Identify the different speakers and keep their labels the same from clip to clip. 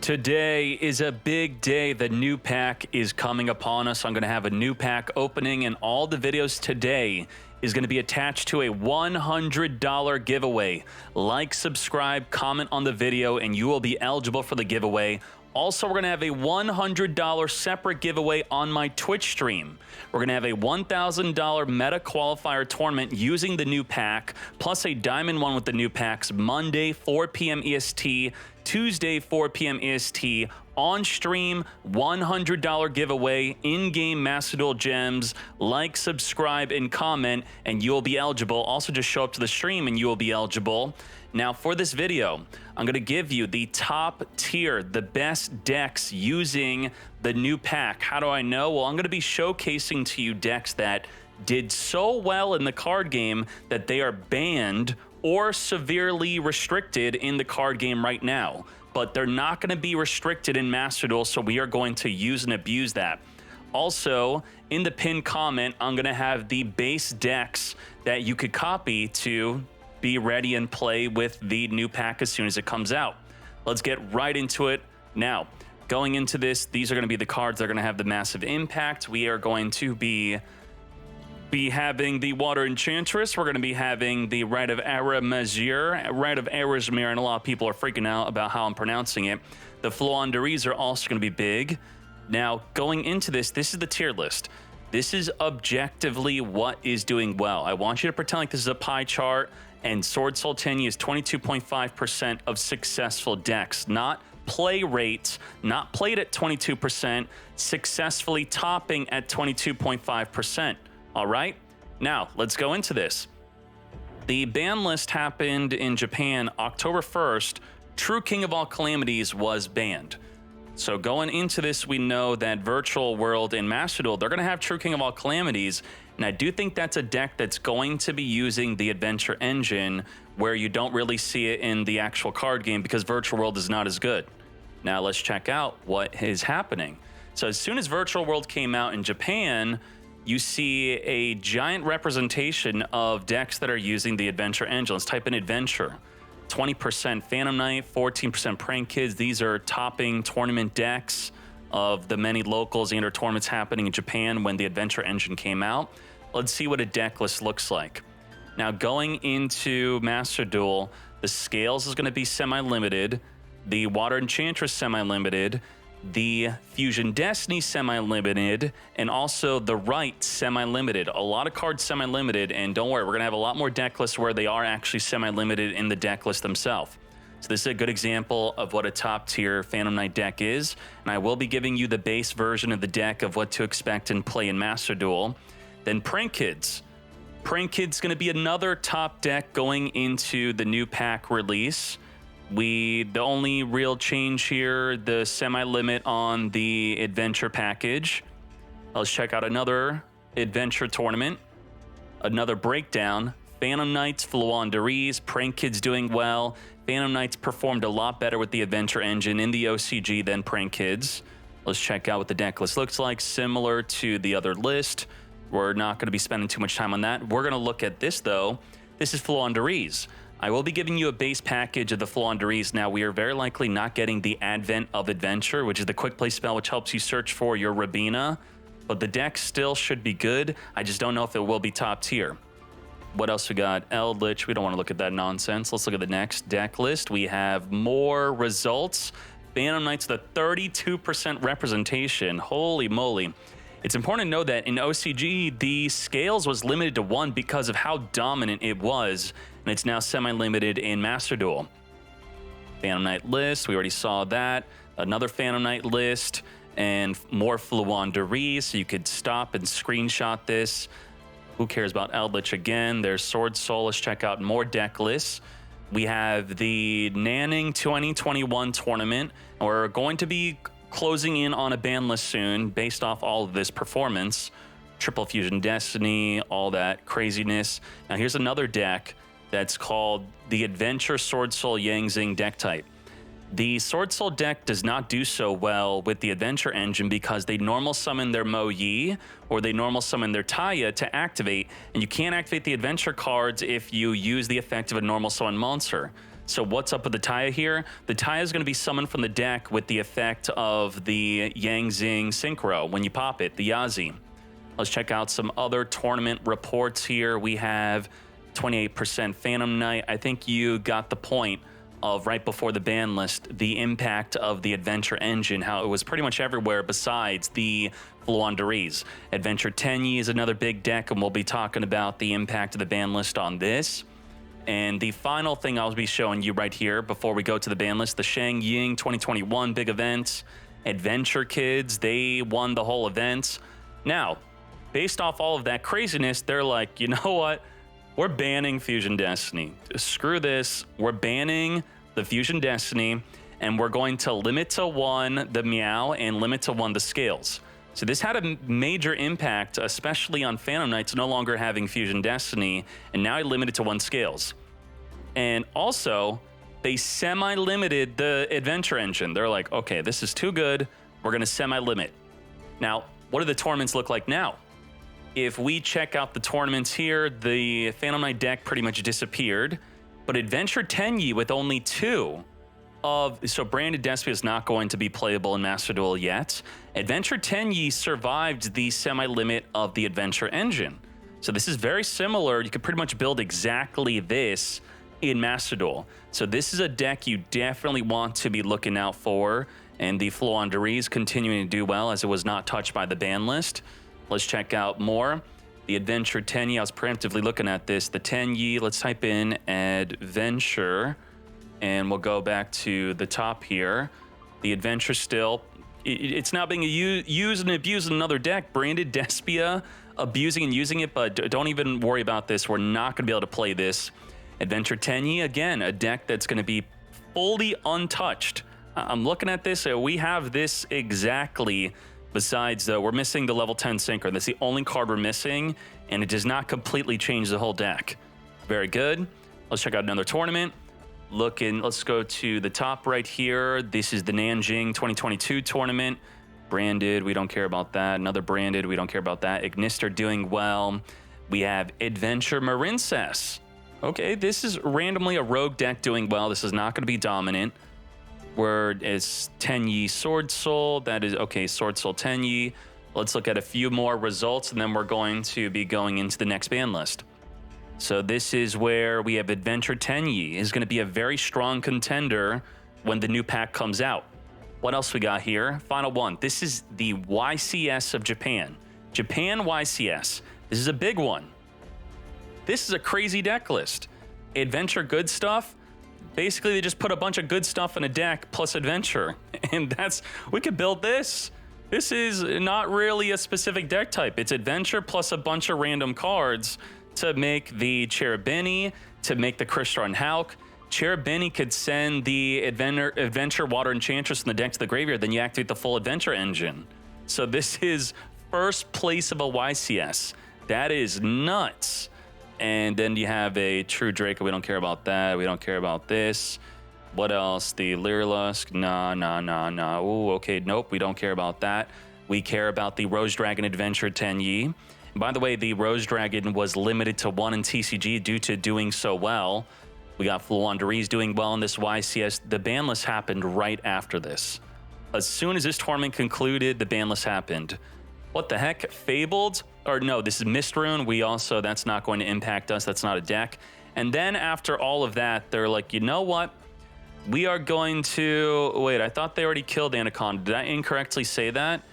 Speaker 1: Today is a big day. The new pack is coming upon us. I'm going to have a new pack opening, and all the videos today is going to be attached to a $100 giveaway. Like, subscribe, comment on the video, and you will be eligible for the giveaway. Also, we're going to have a $100 separate giveaway on my Twitch stream. We're going to have a $1,000 meta qualifier tournament using the new pack, plus a diamond one with the new packs Monday, 4 p.m. EST, Tuesday, 4 p.m. EST, on stream, $100 giveaway, in-game Master Duel gems. Like, subscribe, and comment, and you'll be eligible. Also, just show up to the stream and you will be eligible. Now, for this video, I'm going to give you the top tier, the best decks using the new pack. How do I know? Well, I'm going to be showcasing to you decks that did so well in the card game that they are banned or severely restricted in the card game right now. But they're not going to be restricted in Master Duel, so we are going to use and abuse that. Also, in the pinned comment, I'm going to have the base decks that you could copy to be ready and play with the new pack as soon as it comes out. Let's get right into it now. Going into this, these are going to be the cards that are going to have the massive impact. We are going to be having the Water Enchantress. We're going to be having the Rite of Arizmir, and a lot of people are freaking out about how I'm pronouncing it. The Floowandereeze are also going to be big. Now, going into this, this is the tier list. This is objectively what is doing well. I want you to pretend like this is a pie chart, and Sword Soul Tenyi is 22.5% of successful decks, not play rates, not played at 22%, successfully topping at 22.5%. All right, now let's go into this. The ban list happened in Japan October 1st. True King of All Calamities was banned. So going into this, we know that Virtual World and Master Duel, they're going to have True King of All Calamities, and I do think that's a deck that's going to be using the Adventure Engine, where you don't really see it in the actual card game because Virtual World is not as good. Now let's check out what is happening. So as soon as Virtual World came out in Japan, you see a giant representation of decks that are using the Adventure Engine. Let's type in Adventure. 20% Phantom Knight, 14% Prank Kids. These are topping tournament decks of the many locals and or tournaments happening in Japan when the Adventure Engine came out. Let's see what a deck list looks like. Now, going into Master Duel, the Scales is going to be semi-limited, the Water Enchantress semi-limited, the Fusion Destiny semi-limited, and also the Right semi-limited. A lot of cards semi-limited, and don't worry, we're going to have a lot more deck lists where they are actually semi-limited in the deck list themselves. So this is a good example of what a top-tier Phantom Knight deck is, and I will be giving you the base version of the deck of what to expect and play in Master Duel. Then Prank Kids. Prank Kids is going to be another top deck going into the new pack release. The only real change here, the semi-limit on the adventure package. Let's check out another adventure tournament, another breakdown. Phantom Knights, Floowandereeze, Prank Kids doing well. Phantom Knights performed a lot better with the Adventure Engine in the OCG than Prank Kids. Let's check out what the deck list looks like, similar to the other list. We're not going to be spending too much time on that. We're going to look at this, though. This is Floowandereeze. I will be giving you a base package of the Floowandereeze. Now, we are very likely not getting the Advent of Adventure, which is the quick play spell which helps you search for your Rabina, but the deck still should be good. I just don't know if it will be top tier. What else we got? Eldritch. We don't want to look at that nonsense. Let's look at the next deck list. We have more results. Phantom Knights, the 32% representation. Holy moly. It's important to know that in OCG, the Scales was limited to 1 because of how dominant it was, and it's now semi-limited in Master Duel. Phantom Knight list, we already saw that. Another Phantom Knight list, and more Floowandereeze, so you could stop and screenshot this. Who cares about Eldritch again? There's Sword Soul. Let's check out more deck lists. We have the Nanning 2021 tournament, and we're going to be closing in on a ban list soon based off all of this performance. Triple Fusion Destiny, all that craziness. Now here's another deck that's called the Adventure Sword Soul Yangzing deck type. The Sword Soul deck does not do so well with the Adventure Engine because they normal summon their Mo Yi or they normal summon their Taya to activate, and you can't activate the Adventure cards if you use the effect of a normal summon monster. So what's up with the Taya here? The Taya is going to be summoned from the deck with the effect of the Yang Zing Synchro when you pop it, the Yazi. Let's check out some other tournament reports here. We have 28% Phantom Knight. I think you got the point of right before the ban list, the impact of the Adventure Engine, how it was pretty much everywhere besides the Floowandereeze. Adventure Tenyi is another big deck, and we'll be talking about the impact of the ban list on this. And the final thing I'll be showing you right here before we go to the ban list, the Shang Ying 2021 big event. Adventure Kids, they won the whole event. Now, based off all of that craziness, they're like, you know what? We're banning Fusion Destiny. Screw this. We're banning the Fusion Destiny, and we're going to limit to 1 the Meow and limit to 1 the Scales. So this had a major impact, especially on Phantom Knights no longer having Fusion Destiny, and now I limited to 1 Scales. And also, they semi-limited the Adventure Engine. They're like, okay, this is too good. We're going to semi-limit. Now, what do the tournaments look like now? If we check out the tournaments here, the Phantom Knight deck pretty much disappeared, but Adventure Tenyi with only 2 of, so Branded Despia is not going to be playable in Master Duel yet. Adventure Tenyi survived the semi-limit of the Adventure Engine. So this is very similar. You could pretty much build exactly this in Master Duel. So this is a deck you definitely want to be looking out for, and the Floowandereeze continuing to do well as it was not touched by the ban list. Let's check out more. The Adventure Tenyi, I was preemptively looking at this. The Tenyi, let's type in Adventure, and we'll go back to the top here. The Adventure still, it's now being used and abused in another deck. Branded Despia, abusing and using it, but don't even worry about this. We're not going to be able to play this. Adventure Tenyi, again, a deck that's going to be fully untouched. I'm looking at this, we have this exactly. Besides, though, we're missing the level 10 Synchro. That's the only card we're missing, and it does not completely change the whole deck. Very good. Let's check out another tournament. Let's go to the top right here. This is the Nanjing 2022 tournament. Branded, we don't care about that. Another Branded, we don't care about that. Ignister doing well. We have Adventure Marincess. Okay, this is randomly a rogue deck doing well. This is not going to be dominant. Where it's Tenyi Sword Soul. That is, okay, Sword Soul Tenyi. Let's look at a few more results, and then we're going to be going into the next ban list. So this is where we have Adventure Tenyi is going to be a very strong contender when the new pack comes out. What else we got here? Final one. This is the YCS of Japan. Japan YCS. This is a big one. This is a crazy deck list. Adventure good stuff. Basically, they just put a bunch of good stuff in a deck plus Adventure. And we could build this. This is not really a specific deck type. It's Adventure plus a bunch of random cards to make the Cherubini, to make the Crystron Hulk. Cherubini could send the Adventure Water Enchantress in the deck to the graveyard, then you activate the full Adventure Engine. So this is first place of a YCS. That is nuts. And then you have a True Draco. We don't care about that. We don't care about this. What else? The Lyrilusk. Nah. Ooh, okay. Nope. We don't care about that. We care about the Rose Dragon Adventure Tenyi. And by the way, the Rose Dragon was limited to 1 in TCG due to doing so well. We got Floowandereeze doing well in this YCS. The ban list happened right after this. As soon as this tournament concluded, the ban list happened. What the heck? Fabled? Or no, this is Mistrune. That's not going to impact us. That's not a deck. And then after all of that, they're like, you know what? We are going to... Wait, I thought they already killed Anaconda. Did I incorrectly say that?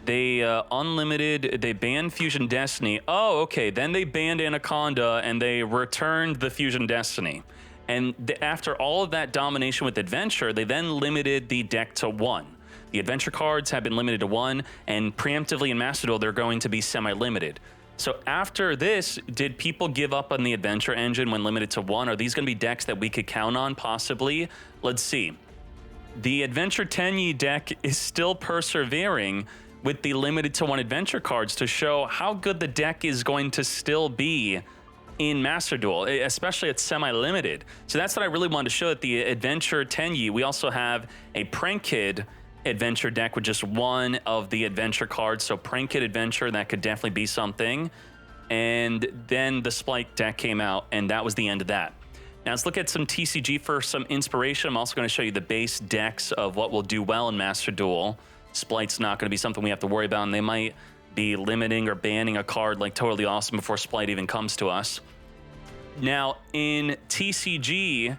Speaker 1: They they banned Fusion Destiny. Oh, okay. Then they banned Anaconda and they returned the Fusion Destiny. And after all of that domination with Adventure, they then limited the deck to 1. The Adventure cards have been limited to 1, and preemptively in Master Duel, they're going to be semi-limited. So after this, did people give up on the Adventure Engine when limited to 1? Are these going to be decks that we could count on, possibly? Let's see. The Adventure Tenyi deck is still persevering with the limited to 1 Adventure cards to show how good the deck is going to still be in Master Duel, especially at semi-limited. So that's what I really wanted to show at the Adventure Tenyi. We also have a Prank Kid Adventure deck with just 1 of the Adventure cards. So Prank Kid Adventure, that could definitely be something. And then the Spike deck came out, and that was the end of that. Now let's look at some TCG for some inspiration. I'm also going to show you the base decks of what will do well in Master Duel. Splight's not going to be something we have to worry about, and they might be limiting or banning a card like Totally Awesome before Splight even comes to us. Now, in TCG,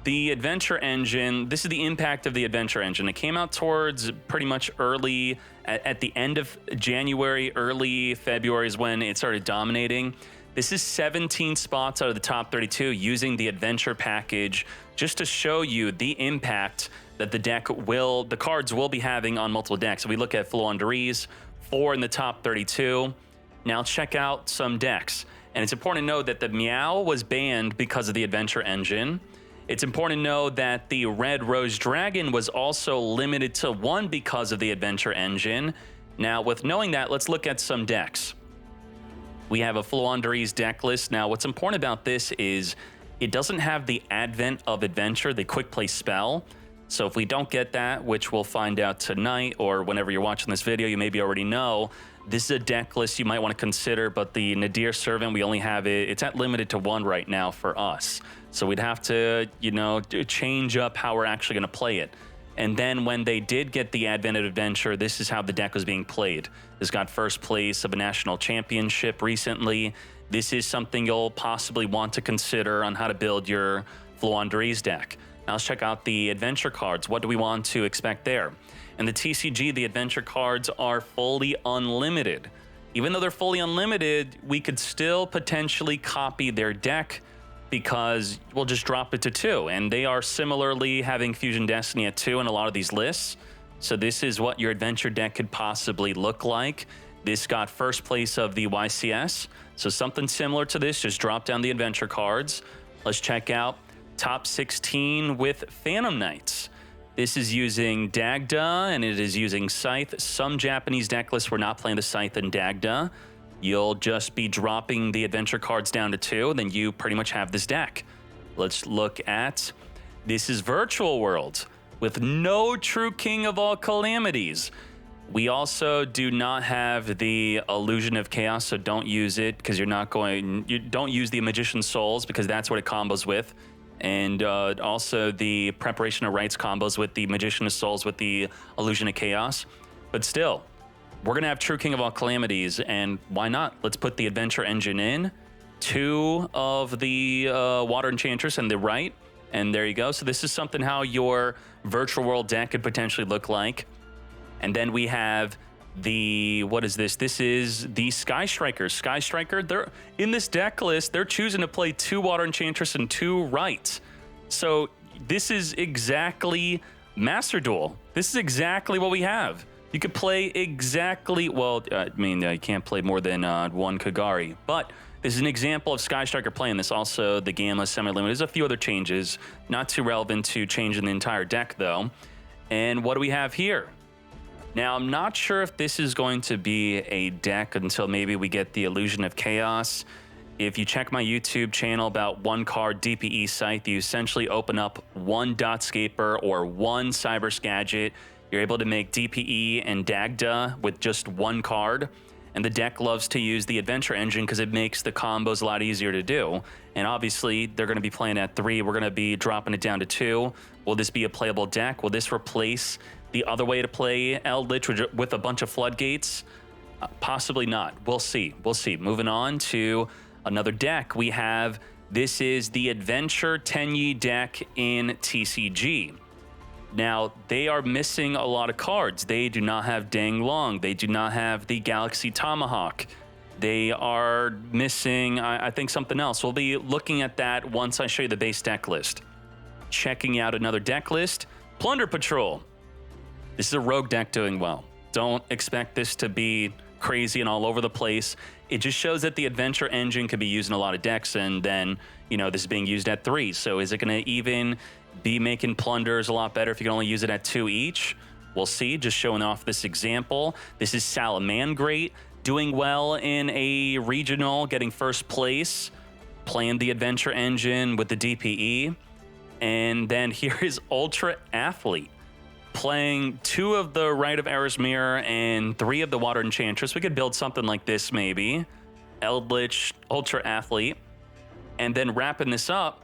Speaker 1: the Adventure Engine, this is the impact of the Adventure Engine. It came out towards pretty much early, at the end of January, early February is when it started dominating. This is 17 spots out of the top 32 using the Adventure package just to show you the impact that the cards will be having on multiple decks. So we look at Floowandereeze, 4 in the top 32. Now check out some decks. And it's important to know that the Meow was banned because of the Adventure Engine. It's important to know that the Red Rose Dragon was also limited to 1 because of the Adventure Engine. Now, with knowing that, let's look at some decks. We have a Floowandereeze deck list. Now, what's important about this is it doesn't have the Advent of Adventure, the quick play spell. So if we don't get that, which we'll find out tonight or whenever you're watching this video, you maybe already know, this is a deck list you might want to consider, but the Nadir Servant, we only have it, it's at limited to 1 right now for us. So we'd have to, you know, change up how we're actually going to play it. And then when they did get the Advent of Adventure, this is how the deck was being played. This got first place of a national championship recently. This is something you'll possibly want to consider on how to build your Floowandereeze deck. Now let's check out the adventure cards. What do we want to expect there? In the TCG, the adventure cards are fully unlimited. Even though they're fully unlimited, we could still potentially copy their deck because we'll just drop it to 2. And they are similarly having Fusion Destiny at 2 in a lot of these lists. So this is what your adventure deck could possibly look like. This got first place of the YCS. So something similar to this, just drop down the adventure cards. Let's check out top 16 with Phantom Knights. This is using Dagda, and it is using Scythe. Some Japanese deck lists were not playing the Scythe and Dagda. You'll just be dropping the adventure cards down to 2, then you pretty much have this deck. Let's look at, this is Virtual World with no True King of All Calamities. We also do not have the Illusion of Chaos, so don't use it because you don't use the Magician's Souls because that's what it combos with. And also the Preparation of Rites combos with the Magician of Souls with the Illusion of Chaos. But still, we're going to have True King of All Calamities, and why not? Let's put the Adventure Engine in, 2 of the Water Enchantress and the right, and there you go. So this is something how your Virtual World deck could potentially look like. And then we have the, what is this? This is the Sky Striker. Sky Striker, they're in this deck list, they're choosing to play 2 Water Enchantress and 2 Rights. So this is exactly Master Duel. This is exactly what we have. You could play exactly, well, I mean, you can't play more than 1 Kagari, but this is an example of Sky Striker playing this. Also, the Gamma Semi-Limited. There's a few other changes, not too relevant to changing the entire deck, though. And what do we have here? Now, I'm not sure if this is going to be a deck until maybe we get the Illusion of Chaos. If you check my YouTube channel about 1 card DPE Scythe, you essentially open up 1 Dotscaper or 1 Cyber Skagit. You're able to make DPE and Dagda with just 1 card. And the deck loves to use the Adventure Engine because it makes the combos a lot easier to do. And obviously, they're going to be playing at 3. We're going to be dropping it down to 2. Will this be a playable deck? Will this replace the other way to play Eldritch with a bunch of floodgates? Possibly not. We'll see. We'll see. Moving on to another deck. We have, this is the Adventure Tenyi deck in TCG. Now, they are missing a lot of cards. They do not have Dang Long. They do not have the Galaxy Tomahawk. They are missing, I think, something else. We'll be looking at that once I show you the base deck list. Checking out another deck list. Plunder Patrol. This is a rogue deck doing well. Don't expect this to be crazy and all over the place. It just shows that the Adventure Engine could be used in a lot of decks, and then, you know, this is being used at 3. So is it going to even be making plunders a lot better if you can only use it at 2 each? We'll see. Just showing off this example. This is Salamangrate doing well in a regional, getting first place, playing the Adventure Engine with the DPE. And then here is Ultra Athlete, playing 2 of the Rite of Erismir and 3 of the Water Enchantress. We could build something like this maybe. Eldritch, Ultra Athlete. And then wrapping this up,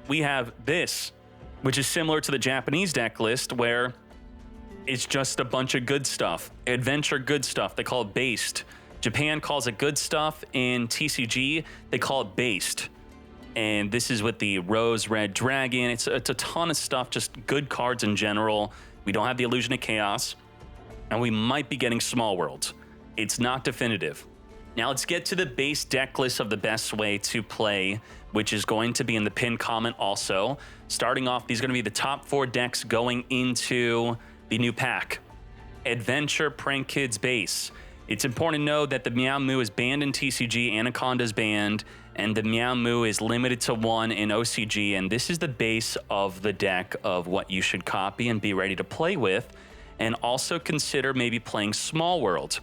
Speaker 1: we have this, which is similar to the Japanese deck list, where it's just a bunch of good stuff. Adventure good stuff. They call it based. Japan calls it good stuff. In TCG, they call it based. And this is with the Rose Red Dragon. It's a ton of stuff, just good cards in general. We don't have the Illusion of Chaos. And we might be getting Small Worlds. It's not definitive. Now let's get to the base deck list of the best way to play, which is going to be in the pinned comment also. Starting off, these are going to be the top 4 decks going into the new pack. Adventure Prank Kids base. It's important to know that the Meow Moo is banned in TCG, Anaconda's banned, and the Meow Moo is limited to 1 in OCG, and this is the base of the deck of what you should copy and be ready to play with, and also consider maybe playing Small World.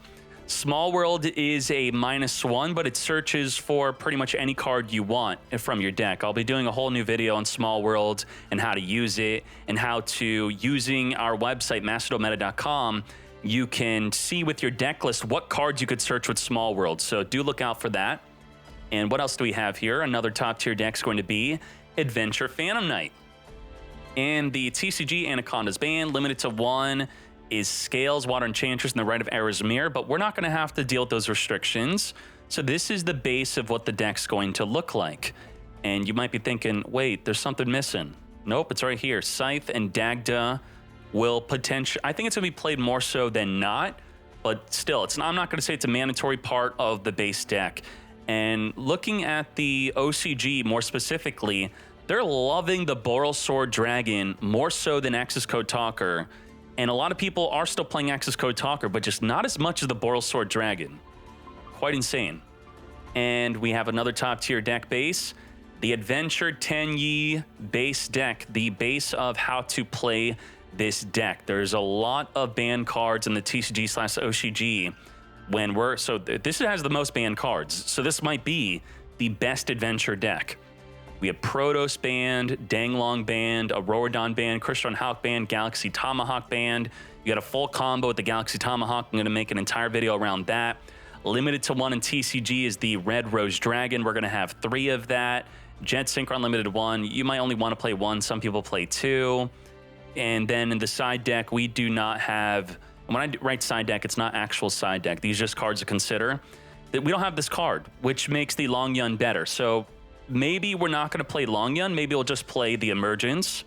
Speaker 1: Small World is a -1, but it searches for pretty much any card you want from your deck. I'll be doing a whole new video on Small World and how to use it, and how to, using our website, masterduelmeta.com, you can see with your deck list what cards you could search with Small World. So do look out for that. And what else do we have here? Another top tier deck is going to be Adventure Phantom Knight. And the TCG Anaconda's banned, limited to 1 is Scales, Water Enchantress, and the Rite of Arizmir, but we're not going to have to deal with those restrictions. So this is the base of what the deck's going to look like. And you might be thinking, wait, there's something missing. Nope, it's right here. Scythe and Dagda will potentially, I think it's going to be played more so than not, but still, I'm not going to say it's a mandatory part of the base deck. And looking at the OCG more specifically, they're loving the Boral Sword Dragon more so than Access Code Talker. And a lot of people are still playing Access Code Talker, but just not as much as the Boral Sword Dragon. Quite insane. And we have another top tier deck base, the Adventure Tenyi base deck, the base of how to play this deck. There's a lot of banned cards in the TCG/OCG so this has the most banned cards. So this might be the best adventure deck. We have Protos banned, Danglong banned, Auroradon banned, Crystron Hawk banned, Galaxy Tomahawk banned. You got a full combo with the Galaxy Tomahawk. I'm going to make an entire video around that. Limited to 1 in TCG is the Red Rose Dragon. We're going to have 3 of that. Jet Synchron limited to 1. You might only want to play 1. Some people play 2. And then in the side deck, we do not have, when I write side deck, it's not actual side deck. These are just cards to consider. We don't have this card, which makes the Long Yun better. So maybe we're not going to play Long Yun. Maybe we'll just play the Emergence,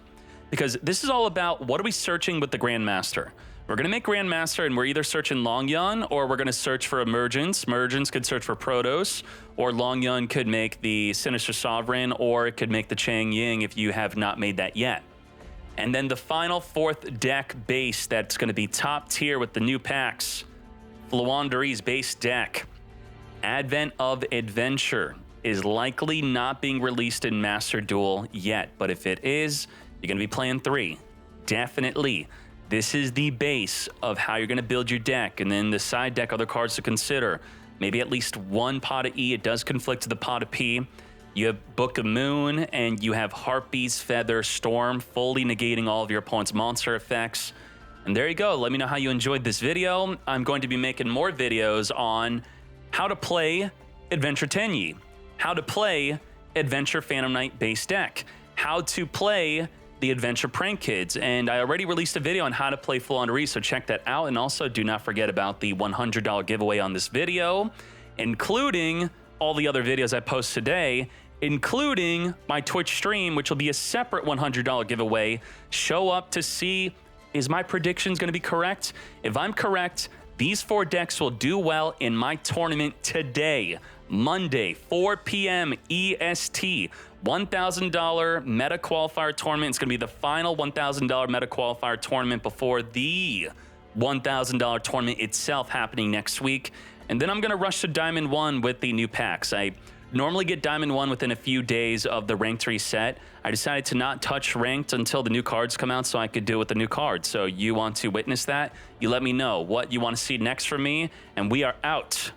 Speaker 1: because this is all about what are we searching with the Grandmaster. We're going to make Grandmaster, and we're either searching Long Yun or we're going to search for Emergence. Emergence could search for Protos, or Long Yun could make the Sinister Sovereign, or it could make the Chang Ying if you have not made that yet. And then the final 4th deck base that's going to be top tier with the new packs, Floowandereeze base deck. Advent of Adventure is likely not being released in Master Duel yet, but if it is, you're going to be playing 3. Definitely. This is the base of how you're going to build your deck, and then the side deck, other cards to consider. Maybe at least 1 Pot of E. It does conflict to the Pot of P. You have Book of Moon, and you have Harpy's Feather Storm, fully negating all of your opponent's monster effects. And there you go. Let me know how you enjoyed this video. I'm going to be making more videos on how to play Adventure Tenyi, how to play Adventure Phantom Knight base deck, how to play the Adventure Prank Kids, and I already released a video on how to play Floowandereeze, so check that out. And also, do not forget about the $100 giveaway on this video, including all the other videos I post today, including my Twitch stream, which will be a separate $100 giveaway. Show up to see, is my predictions going to be correct? If I'm correct, these 4 decks will do well in my tournament today, Monday, 4 p.m. EST. $1,000 meta qualifier tournament. It's going to be the final $1,000 meta qualifier tournament before the $1,000 tournament itself happening next week. And then I'm going to rush to Diamond 1 with the new packs. I normally get Diamond 1 within a few days of the ranked reset. I decided to not touch ranked until the new cards come out so I could do it with the new cards. So you want to witness that? You let me know what you want to see next from me, and we are out.